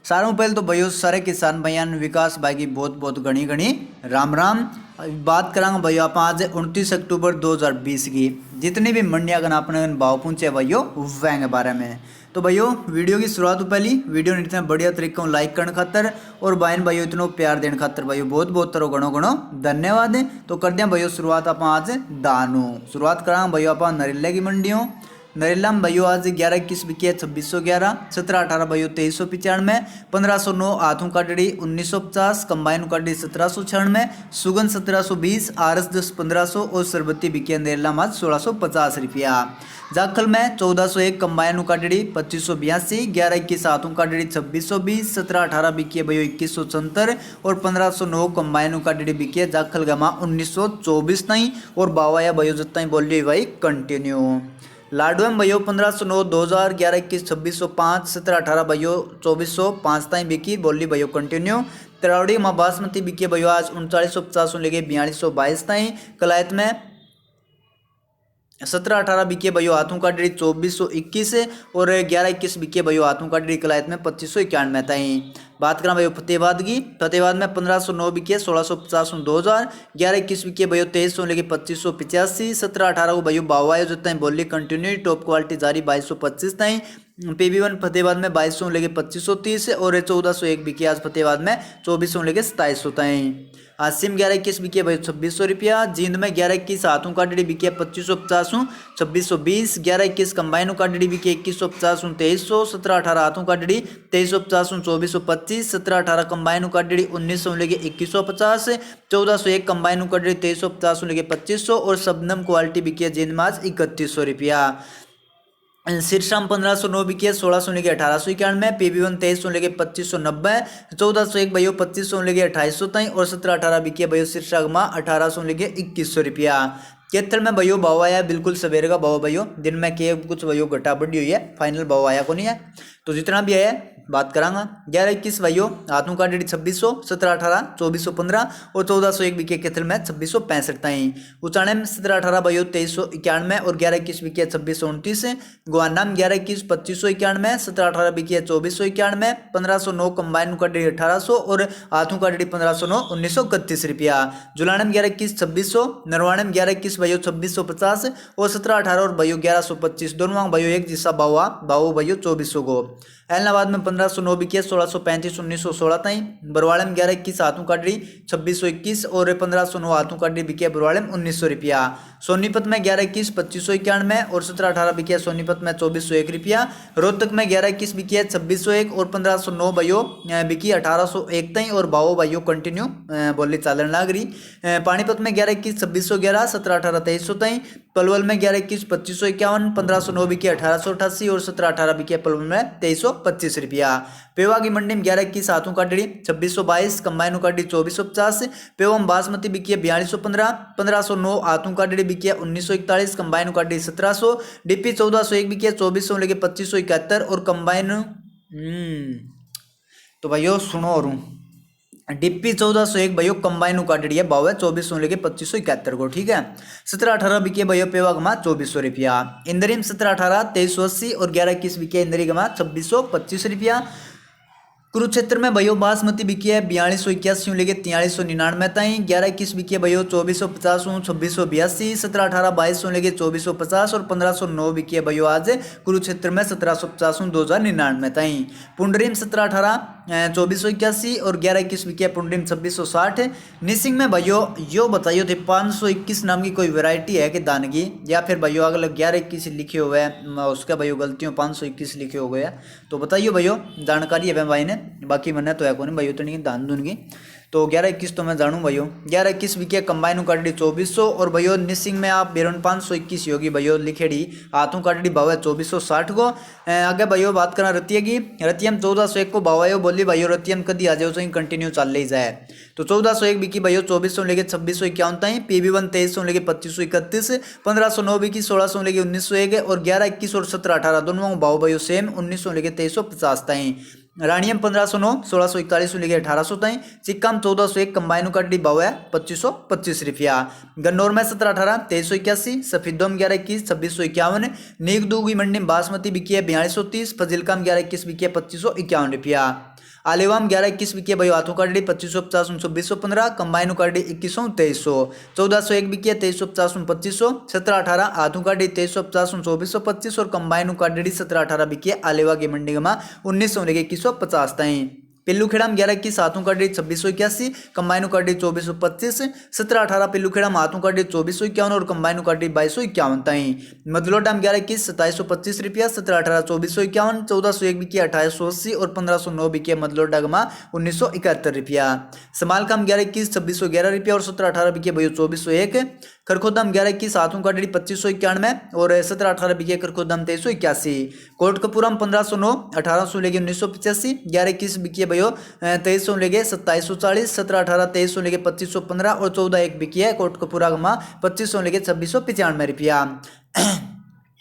सारों पहले तो भयो सारे किसान भैया विकास भाई की बहुत बहुत घनी घनी राम राम। बात करांगे भैया आप आज 29 अक्टूबर 2020 की जितनी भी मंडियां अगर आपने भाव पूछे भैया वह के बारे में। तो भैया वीडियो की शुरुआत तो पहली वीडियो ने इतना बढ़िया तरीका लाइक करने खातर और बहन भाइयों इतना प्यार देने खातर भैया बहुत बहुत तरह गणो गणो धन्यवाद। तो कर दिया भैया शुरुआत आप आज दानू शुरुआत करा भैया आप नरेला की मंडियों। नरेला में भैया आज 11-21 बिकी है 2611, 17-18 भैया 2395, 1509 आथू काटड़ी 1950, कंबाइन काटड़ी 1796, सुगन 1720, आरस 10 1500 और सरबत्ती बिकी नरेला में 1650 रुपया। जाखल में 1401 कंबाइन काटड़ी 2582, 11-21 आथू काटड़ी 2620, 17-18 बिकी भैया 2174 और 1509 कंबाइन काटड़ी बिकी जाखल गमा 1924 तई और बावाया भैया जितना बोलिए भाई कंटिन्यू। लाडवा में भैया 1509, 2000, 11-21 2605, 17-18 भैया 2405 तई बिकी बोली भैया कंटिन्यू। तिरावड़ी में बासमती बिकी भैया आज 3950 लेके 4222 तई। कलायत में 17-18 बिके भैया हाथों का डेढ़ी 2421 और 11-21 बिके भैया हाथों का डेढ़ी कलायत में 2591 तई। बात करें भैया फतेहाबाद की, फतेहाबाद में 1509 बिके 1650 2000, 11-21 बिके भैया 2300 लेके 2585, 17-18 को भैया बावायो जितना बोली कंटिन्यू टॉप क्वालिटी जारी 2225 तई। PB1 फतेहाबाद में 2200 लेके 2530 और 1401 बिके आज फतेहाबाद में 2400 लेके 2700 तई। आसिम 11-21 बिके भाई 2600 रुपया। जींद में 11-21 हाथों का डेढ़ी बिके 2550 2620, 11-21 कंबाइनों का डेढ़ी बिके 2150 2300, 17-18 हाथों का डेढ़ी 2350 2425, 17-18 कंबाइनों का डेढ़ी 1900 लेके 2150, 1401 कंबाइनों का डेढ़ी 2350 लेके 2500 और सबनम क्वालिटी बिके जींद में आज 3100 रुपया। सिरसाम 1509 बिकी है 1600 लेके 1891, PB1 2300 लेके 2590, 1401 भैया 2500 लेके 2800 तई और 17-18 बिकी है भैया सिरसागमा 1800 लेके 2100 रुपया। केथल में भैया भाव आया बिल्कुल सवेरे का भाव भैया दिन में के कुछ भैया घटा बढ़ी हुई है, फाइनल भाव आया को नहीं है। तो जितना भी आया बात करांगा 11-21 भैया हाथों का डेढ़ी 2600, 17-18 2415 और 1401 बिके केथल में 2665 तई। उचाने में 17-18 भैया 2391 और 11-21 बिके 2629, गुआना में 11-21 2591, 17-18 बिके 2491, 1509 कंबाइन का डेढ़ी 1800 और हाथों का डेढ़ी 1509 1931 रुपया। जुलाने में 11-21 2600, नरवाणे में 11-21 भैया 2650 और 17-18 और भैया 1125 दोनों भैया एक जिसा बावो भैया 2400 को। एलनाबाद में 1509 बिकी 1635 1916 तई। बरवाड़े में 11-21 हाथों का डेढ़ी 2621 और 1509 हाथों का डेढ़ी बिकी बरवाड़े में 1900 रुपया। सोनीपत में 11-21 2591 और 17-18 बिकी सोनीपत में 2401 रुपया। रोहतक में 11-21 बिकी 2601 और 1509 भैयो बिकी 1801 तई और भावो भैयो कंटिन्यू बोली चालन लाग रही। पानीपत में 11-21 2611, 17-18 2300 तई। पलवल में 11-21 2551, 1509 बिकी 1888 और 17-18 बिकी पलवल में 2325 रुपया। पेवा की मंडी में 11-21 हाथों का डेढ़ी 2622, कंबाइनों का डेढ़ी 2450, पेवा में बासमती बिकी 4215, 1509 हाथों का डेढ़ी बिकी 1941, कंबाइनों का डेढ़ी 1700, DP 1401 बिकी 2400 लेके 2571 और कंबाइन तो भाइयों सुनो और DP 1401 भैया कंबाइन का डेढ़ी है भाव है 2400 लेके 2571 को, ठीक है। 17-18 बिके भैया पेवा गमा 2400 रुपया। इंदरी में 17-18 2380 और 11-21 बिके इंदरी गमा 2625 रुपया। कुरुक्षेत्र में भैया बासमती बिकी है 4281 लेके 4399 तई। 11-21 बिकी है भैया 2450 2682, 17-18 2200 लेके 2450 और 1509 बिकी है भैया आज कुरुक्षेत्र में 1750 2099 तई। पुंडरी में 17-18 2481 और 11-21 बिकी है पुंडरी में 2660। निसिंग में भैया यो बताइयो थे 521 नाम की कोई वैरायटी है कि दान की या फिर भैया अगले 11-21 लिखे हुए हैं उसका भैया गलतियों 521 लिखे हो गए तो बताइए भैया जानकारी है भाई ने, बाकी मैंने तो है कौन भाई तो नहीं दान दूंगी। तो 11-21 तो मैं जानूँ भैया 11-21 बिके कंबाइन का डेढ़ी 2400 और भैया निसिंग में आप बेरन 521 होगी भैया लिखेड़ी हाथों का डेढ़ी भाव है 2460 को। आगे भैया बात करें रतिया की, रतियम 1401 को भावायो बोली भैया रतियम कदी आ जाओ तो कंटिन्यू चल ले जाए। तो 1401 बिकी भैया 2400 लेके 2651 तई। PB1 2300 लेके 2531, 1509 बिकी 1600 लेके 1901 और 11-21 और 17-18 दोनों भाव भैया सेम 1900 लेके 2350 तई। रानियम 1509 1641 लेके 1800 तई। सिक्का में 1401 कंबाइनों का डी भाव है 2525 रुपया। गन्नौर में 17-18 2381, सफेदों में 11-21 2651, नीक दूगी मंडी में बासमती बिकी है 4230, फजिलका में 11-21 बिकी है 2551 रुपया। आलेवाम 11-21 बिके भाई हाथों का डेढ़ी 2550 1915 कंबाइन का डेढ़ी 2100 2300 1401 बिके 2350 2500 1718 हाथों का डेढ़ी 2350 2425 और कंबाइन का डेढ़ी 1718 बिके आलेवा की मंडी में 1900 लेके 2150 ताई पिल्लू खेड़ा में 11-21 हाथों का डेढ़ी 2681 कंबाइन का डेढ़ी 2425 1718 पिल्लू खेड़ा में हाथों का डेढ़ी 2451 और कंबाइन का डेढ़ी 2251 ताई मदलोडा में 11-21 2725 रुपया 1718 2451 1401 बिके 2880 और 1509 बिके मदलोडा में 1971 रुपया समालका में 11-21 2611 रुपया और 1718 बिके भैया 2401 खरखोदा में 11-21 हाथों का डेढ़ी 2591 और 1718 बिके खरखोदा में 2381 कोटकपुरा में 1509 1800 लेके 1985 11-21 बिके भयो 2300 लेके 2740 1718 2300 लेके 2515 और 14-1 बिकी है कोटकपुरा में 2500 लेके 2695 रुपया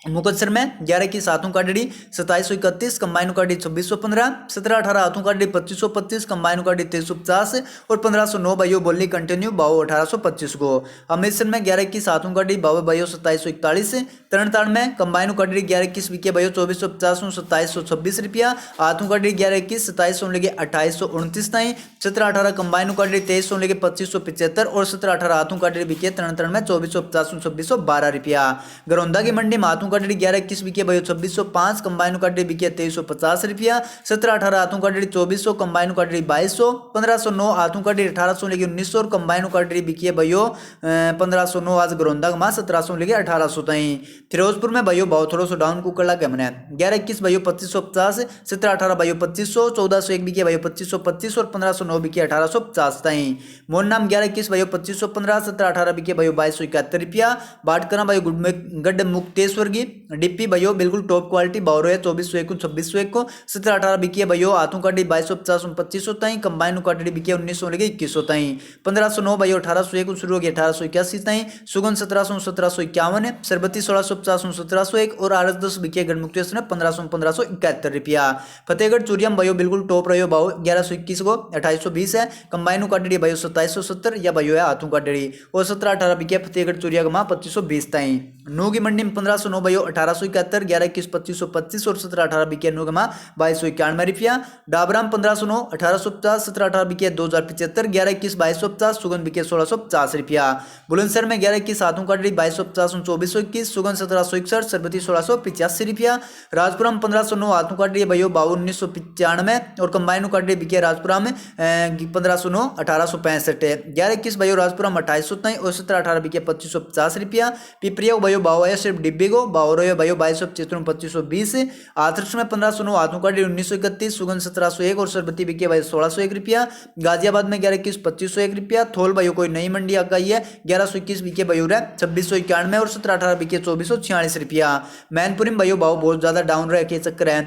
मुकत्सर में 11-21 हाथों का डेढ़ी 2731 कंबाइन का डेढ़ी 2615 1718 हाथों का डेढ़ी 2525 कंबाइन का डेढ़ी 2350 और 1509 भाइयों बोलनी कंटिन्यू बाओ 1825 को अमृतसर में 11-21 हाथों का डेढ़ी बाबा भाइयों 2741 तरनताड़ में कंबाइन का डेढ़ी 11-21 बिके भाइयों 2450 2726 रुपया हाथों का डेढ़ी 11-21 2700 लेके 2829 ताई 1718 कंबाइन का डेढ़ी 2300 लेके 2575 और 1718 हाथों का डेढ़ी बिके तरनताड़ में 2450 2612 रुपया गरौंदा की मंडी में हाथों का डेढ़ी 11-21 बिके भाई 2605 कंबाइन का डेढ़ी बिके 2350 रुपया 1718 हाथों का डेढ़ी 2400 कंबाइन का डेढ़ी 2200 1509 हाथों का डेढ़ी 1800 लेके 1900 और कंबाइन का डेढ़ी बिके भाइयों 1509 आज गरौंदा में 1700 लेके 1800 ताई फिरोजपुर में भाइयों भाव थोड़ा सा डाउन कुकर लगा मैंने 11-21 भाइयों 2550 1718 भाइयों 2500 1401 बिके भाइयों 2525 और 1509 बिके 1850 ताई मोरना में 11-21 भाइयों 2515 1718 बिके भाइयों 2271 रुपया बाटकरा भाइयों गढ़ मुक्तेश्वर की डिप्पी भाइयों बिल्कुल टॉप क्वालिटी बावरो है 2401 2601 को 1718 बिकी है भाइयों हाथों का डी 2250 2500 ताई कंबाइन का डी बिकी 1900 लेके 2100 ताई 1509 भाइयों 1801 शुरू हो गया 1881 ताई सुगन 1700 1751 सरबती 1650 1701 और आरस 10 बिकी गढ़मुक्तेश्वर 1500 1571 रुपया फतेहगढ़ चूरियम भाइयों बिल्कुल टॉप रहो भाव 1121 को 2820 है कंबाइन का डी भाइयों 2770 या भाइयों है हाथों का डी और 1718 बिकी फतेहगढ़ चूरिया का 2520 ताई नू की मंडी में 1509 भाइयों 1871 11-21 2525 और 1718 बिके नू गमा 2291 रुपया डाबराम 1509 1850 1718 बिके 2075 11-21 2250 सुगन बिके 1650 रुपया बुलंदशहर में 11-21 हाथों का डेढ़ी 2250 2421 सुगन 1761 सरबती 1685 रुपया राजपुरा में 1509 हाथों का डेढ़ी भाइयों 1995 और कंबाइन का डेढ़ी बिके राजपुरा में 1509 1865 11-21 भाइयों राजपुरा में 2800 और 1718 बिके 2550 रुपया पिपरिया भाइयों बाव है सिर्फ डिब्बी को बावरो है भाइयों 2275 2520 आदर्श में 1509 हाथों का 1931 सुगन 1701 और सरबती बिके भाई 1601 रुपया गाजियाबाद में 11-21 2501 रुपया थोल भाइयों कोई नई मंडी आ गई है 1121 बिके भाइयों 2691 और 1718 बिके 2446 रुपया मैनपुरी में भाइयों भाव बहुत ज्यादा डाउन रहे के चक्कर है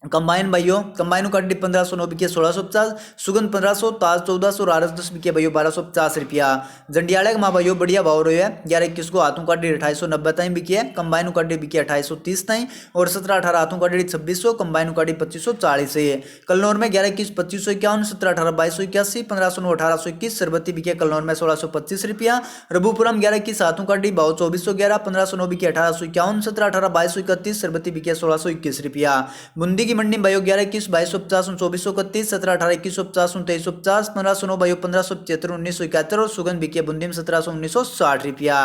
कंबाइन भाइयों कंबाइन का 1509 बिके 1650 सुगंध 1500 ताज 1400 और आरस 10 बिके भाइयों 1250 रुपया जंडियाला का माँ भाइयों बढ़िया भाव रहे है 11-21 को हाथों का 2890 ताई बिकी है कंबाइन का बिकी 2830 ताई और 1718 हाथों का 2600 कंबाइन का 2540 है कलनौर में 11-21 2551 1718 2281 1509 1821 सरबती बिके कलनौर में 1625 रुपया रघुपुरम 11-21 हाथों का भाव 2411 1509 बिके 1851 1718 2231 सरबती बिके 1621 रुपया बुंदी की मंडी भाइयों 11-21 2250 2431 1718 2150 2350 1509 भाइयों 1575 1971 और सुगंध बिके बुंदी में 1700 1960 रुपया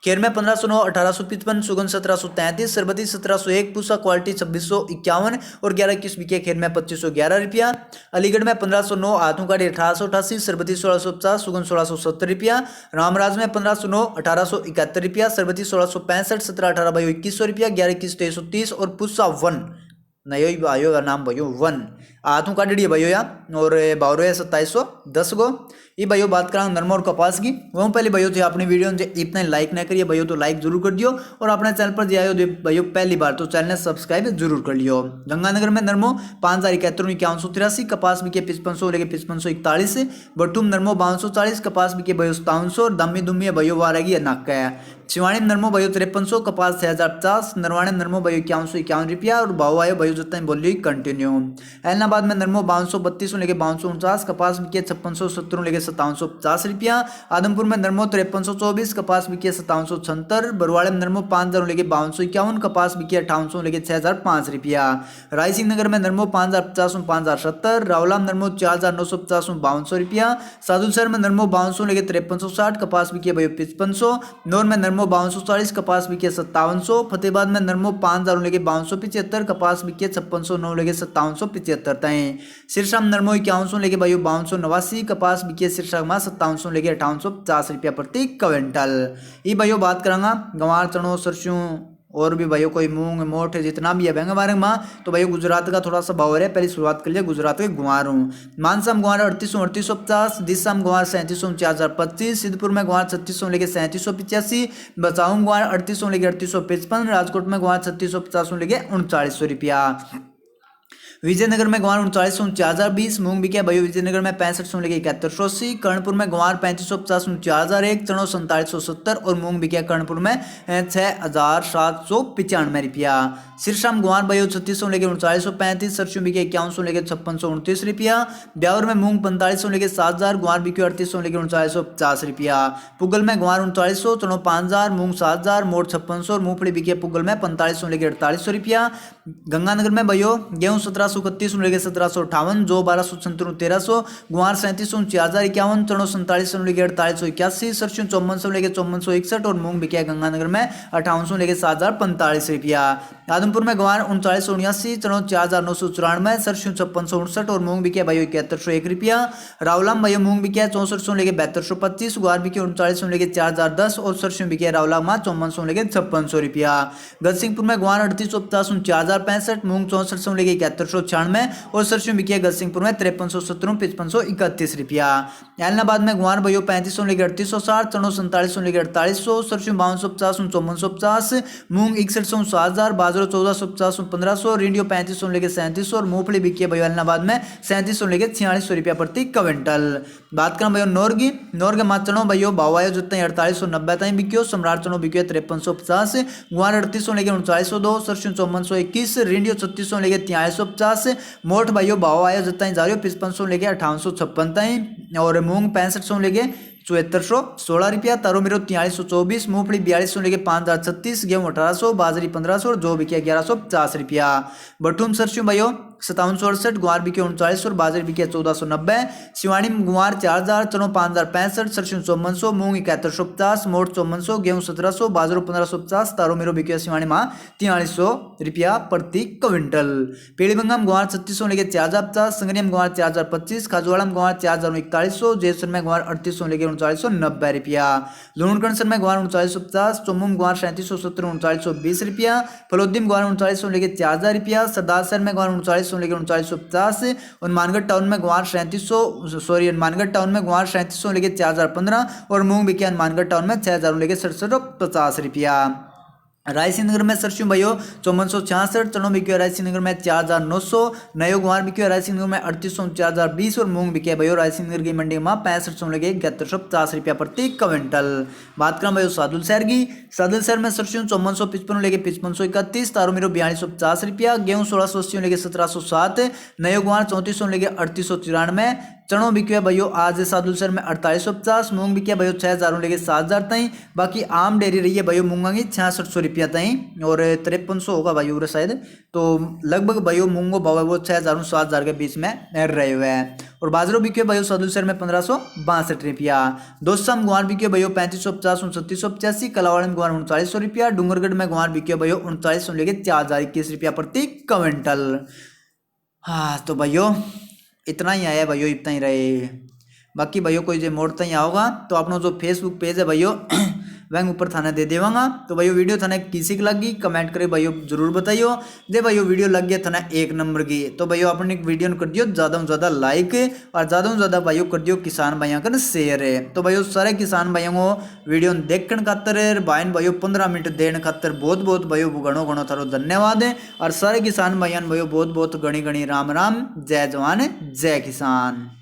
खेर में 1509 1855 सुगंध 1733 सरबती 1701 पूसा क्वालिटी 2651 और 11-21 बिके खेर में 2511 रुपया अलीगढ़ में 1509 हाथों का 1888 सरबती 1650 सुगंध 1670 रुपया रामराज में 1509 1871 रुपया सरबती 1665 1718 भाइयों 2100 रुपया 11-21 2330 और पूसा 1 नयो भाइयों का नाम भाइयों 1 हाथों का डेढ़ी भाइयों या और बावरो है 2710 गो ये भाइयों बात करा नरमा और कपास की वो पहले भाइयों थे अपनी वीडियो में इतना लाइक ना करिए भाइयों तो लाइक जरूर कर दियो और अपने चैनल पर जाइयो भाइयों पहली बार तो चैनल सब्सक्राइब जरूर कर लियो गंगानगर में नरमो 5071 कपास बिके 5500 लेके 5541 बटुम नरमो 540 कपास बिके भाइयों 5700 और दमी दुमी भाइयों वारेगी नाका है शिवाणी नरमो भाइयों 5300 कपास 6050 नरवाणे नरमो भाइयों 5151 रुपया और भाव आयो भाइयों जितना बोलिए कंटिन्यू एलना बाद में नरमो 5232 लेके 5249, कपास बिके 5670 लेके 5750 रुपया। आदमपुर में नरमो 5324, कपास बिके 5776। बरवाड़े में नरमो 5000 लेके 5251, कपास बिके 5800 लेके 6005 रुपया। रायसिंह नगर में नरमो 5050 5070। रावला में नरमो 4950 5200 रुपया। साधुशहर में नरमो 5200 लेके 5360, कपास बिके भाई 5500। नौर में नरमो 5240, कपास बिके 5700। फतेहाबाद में नरमो 5000 लेके 5275, कपास बिके 5609 लेके 5775 तय। सिरसा में नरमो 5100 लेके भाई 5289, कपास बिके सिरसा में 5700 लेके 5850 रुपया प्रति क्विंटल। ये भाई बात करांगा गंवार चनो सरसों और भी भाइयों कोई मूंग मोठ जितना भी है बैंक बारे में, तो भाई गुजरात का थोड़ा सा भाव है। पहले शुरुआत कर लिया गुजरात के गुआर हूँ। मानसा में गुआर 3850, दिशा में गुआर 3725, सिद्धपुर में गुआर 3600 लेके 3785, बचाऊ में गुआर 3800 लेके 3855, राजकोट में गुआर 3650 लेके 3900 रुपया। विजयनगर में गंवार 3900 4020, मूंग बिके भाई विजयनगर में 6500 लेके 7180, कर्णपुर में गंवार 3550 4001, चनो 4770 और मूंग बिके कर्णपुर में 6795 रुपया। सिरसा में गंवार भाई 3600 लेके 3935, सरसों बिके 5100 लेके 5629 रुपया। ब्यावर में मूंग 4500 लेके 7000, गंवार बिके 3800 लेके 3950 रुपया। पुगल में गंवार 3900, चनो 5000, मूंग 7000, मोठ 5600 और मूंगफली बिके पुगल में 4500 लेके 4800 रुपया। गंगानगर में भाइयों गेहूं 1731 लेके 1758, जो 1296 1300, गुआर 3700 4051, चनो 4700 लेके 4881, सरसों 5400 लेके 5461 और मूंग बिके गंगानगर में 5800 लेके 7045 रुपया। आदमपुर में गुआर 3979, चनो 4994, सरसों 5669 और मूंग बिके भाइयों 7101 रुपया। रावला में भाइयों मूंग बिके 6400 लेके 7225, गुआर बिके 3900 लेके 4010 और सरसों बिके रावला में 5400 लेके 5600 रुपया। गजसिंहपुर में गुआर 3850 4065, मूंग 6400 लेके 7196 और सरसों बिके गजसिंहपुर में 5370 5531 रुपया। एलनाबाद में गुआर भाइयों 3500 लेके 3860, चनो 4700 लेके 4800, सरसों 5250 5450, मूंग 6100 7000, बाजरो 1450 1500, रिंडियो 3500 लेके 3700 और मूंगफली बिकी भाई एलनाबाद में 3700 लेके 4600 रुपया प्रति क्विंटल। बात करें भाइयों नौरगे मात चनो भाइयों भावायो जितना 4890 तक बिकियो, सम्राट चनो बिकियो 5350, गुआर 3800 लेके 3902, सरसों 5421, रिंडियो 3600 लेके 4350, मोठ भाइयों भाव आयो जितना जा रही हो 5500 लेके 5856 तक और मूंग 6500 लेके 7416 रुपया। तारो मेरो 4324, मूंगफली 4200 लेके 5036, गेहूं 1800, बाजरी 1500 और जो बिके 1150 रुपया। बटुम सरसों भाइयों 5768, गुआर बिके 3900 और बाजरी बिके 1490, सिवानी में गुआर 4000, चनो 5065, सरसों 5400, मूंग 7150, मोठ 5400, गेहूं 1700, बाजरो 1550, तारो मेरो बिके सिवानी में 4300 रुपया प्रति क्विंटल। पीलीबंगा में गुआर 3600 लेके 4050, संगरिया में गुआर 4025, खाजवाड़ा में गुआर 4141, जयसर में गुआर 3800 लेके 3990 रुपया। लूणकरणसर में गुआर 3950, चोमू में गुआर 3770 3920 रुपया, फलोदी में गुआर 3900 लेके 4000 रुपया, सरदारसर में गुआर 3900 लेके 3950, हनुमानगढ़ टाउन में गुआर 3700 टाउन में गुआर 3700 लेके 4015 और मूंग बिके हनुमानगढ़ टाउन में 6000 लेके 6750 रुपया। रायसिंह नगर में सरसों भाइयों 5466, चनो बिके रायसिंह नगर में 4900, नयो गुआर बिके रायसिंह नगर में 3800 4020 और मूंग बिके भाइयों रायसिंह नगर की मंडी में 6500 लेके 7150 रुपया प्रति क्विंटल। बात करें भाइयों सादुल शहर में सरसों 5455 लेके 5531, तारो मेरो 4250 रुपया, गेहूं 1680 लेके 1707, नयो गुआर 3400 लेके 3894, चनो बिके भाइयों आज सादुल शहर में 4850, मूंग बिके भाइयों 6000 लेके 7000 तई। बाकी आम डेयरी रही है भाइयों मूंगा की 6600 रुपया तई और 5300 होगा भाइयों शायद, तो लगभग भाइयों मूंगो भाव है वो 6000 7000 के बीच में रहे हुए हैं। और बाजरो बिके भाइयों सादुल शहर में 1562 रुपया। दोसा में गुआर बिके भाइयों 3550 3785, कलावाड़ में गुआर 3900 रुपया, डूंगरगढ़ में गुआर बिके भाइयों 3900 लेके 4021 रुपया प्रति क्विंटल। हाँ तो भाइयों इतना ही आया भाइयों, इतना ही रहे। बाकी भाइयों कोई जो मोड़ता ही आओगा तो अपना जो फेसबुक पेज है भाइयों वह ऊपर थाने दे देवांगा। तो भाइयों वीडियो थाने किसी की लगी कमेंट करे भाइयों जरूर बताइयो। दे भाइयों वीडियो लग गया थाने 1 नंबर की, तो भाइयों अपने वीडियो कर दियो ज़्यादा से ज़्यादा लाइक और ज़्यादा से ज़्यादा भाइयों कर दियो किसान भाइयों का शेयर है। तो भाइयों सारे किसान भाइयों को वीडियो देखने खातर भाइयों 15 मिनट देने खातर बहुत बहुत भाइयों घणो थारो धन्यवाद है। और सारे किसान भाइयों बहुत बहुत गणी राम राम, जय जवान जय किसान।